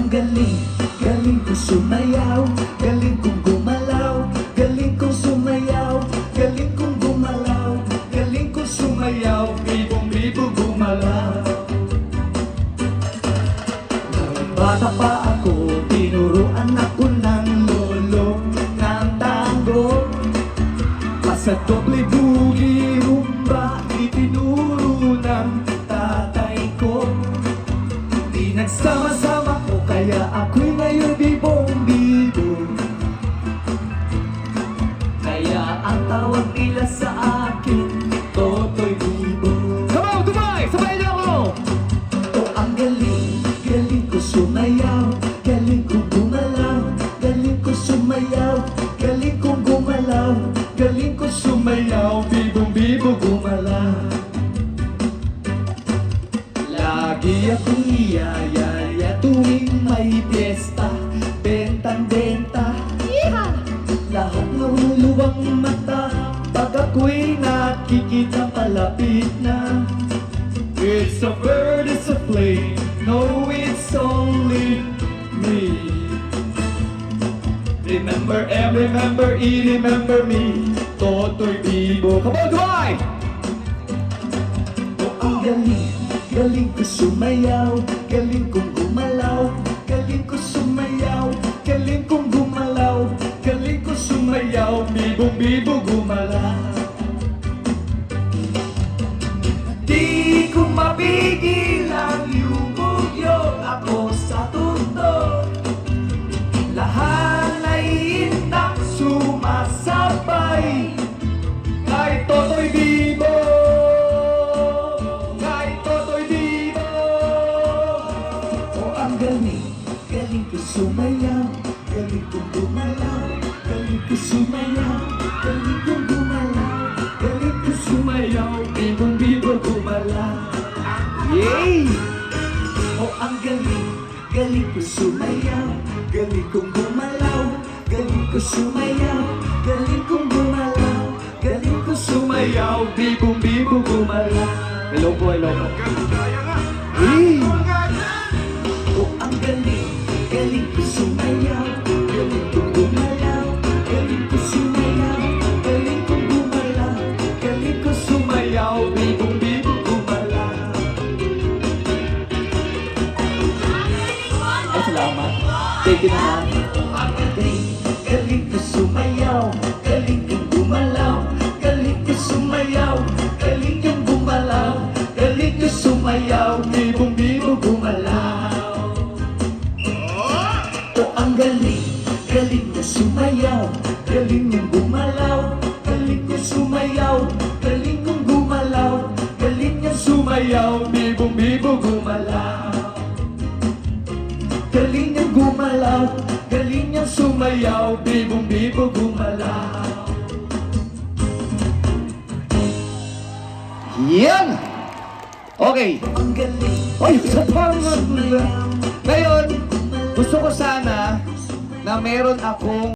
galing, galing ko sumayaw, galing kong gumalaw, galing kong sumayaw, galing kong gumalaw, galing kong sumayaw, bibong-bibo gumalaw. Nang bata pa ako, tinuruan ako ng lolo ng tango. Sa doble boogie rumba, itinuro ng tatay ko. Di nagsama-sama ko, kaya ako'y ngayon bibong-bibo. Kaya ang tawag nila sa akin, Totoy Bibo. Come on, Dubai! Sabay niyo ako! O ang galing, galing ko sumayaw, galing ko gumalaw, galing ko sumayaw, galing ko gumalaw, galing ko sumayaw, bibong-bibo gumalaw. Lagi akong iyayaya tuwing may piyesta, bentang-benta. Lahat nahuluwang mata pag ako'y nakikita palapit na. It's a bird, it's a plane, no, it's only me. Remember remember me, Totoy Bibo. Come on, Dubai! O ang galing, galing ko sumayaw, galing kong gumalaw, galing ko sumayaw, galing kong gumalaw, galing ko sumayaw, bibong-bibo gumalaw. Di ko mapigil ang yumugyok ako sa tundo. Lahat ay intak sumasabay kay Totoy Bibo, kay Totoy Bibo. O ang galing, galing ko sumayaw, galing ko gumalaw, galing ko sumayaw, galing ko gumalaw, galing ko sumayaw, bibong-bibo gumalaw. Yay! O ang galing, galing ko sumayaw, galing kong gumalaw, galing ko sumayaw, galing kong gumalaw, galing ko sumayaw, bibong-bibo gumalaw. Hello po, hello po. Hey! O ang galing, galing ko sumayaw, galing kong gumalaw, galing ko sumayaw, galing kong gumalaw, galing ko sumayaw, bibong-bibo gumalaw. Ay, salamat. Thank you naman. Ang galing, galing ko sumayaw, galing kong gumalaw, galing ko sumayaw, galing kong gumalaw, galing ko sumayaw, bibong-bibo gumalaw. O ang galing, galing ko sumayaw, galing kong gumalaw, galing ko sumayaw, galing kong gumalaw, galing kong sumayaw, bibong-bibo gumalaw. Galing niyang gumalaw, galing niyang sumayaw, bibong-bibo gumalaw. Yan! Okay. Ang galing, Ay, sa pang... sumayaw. Ngayon, gusto ko sana na meron akong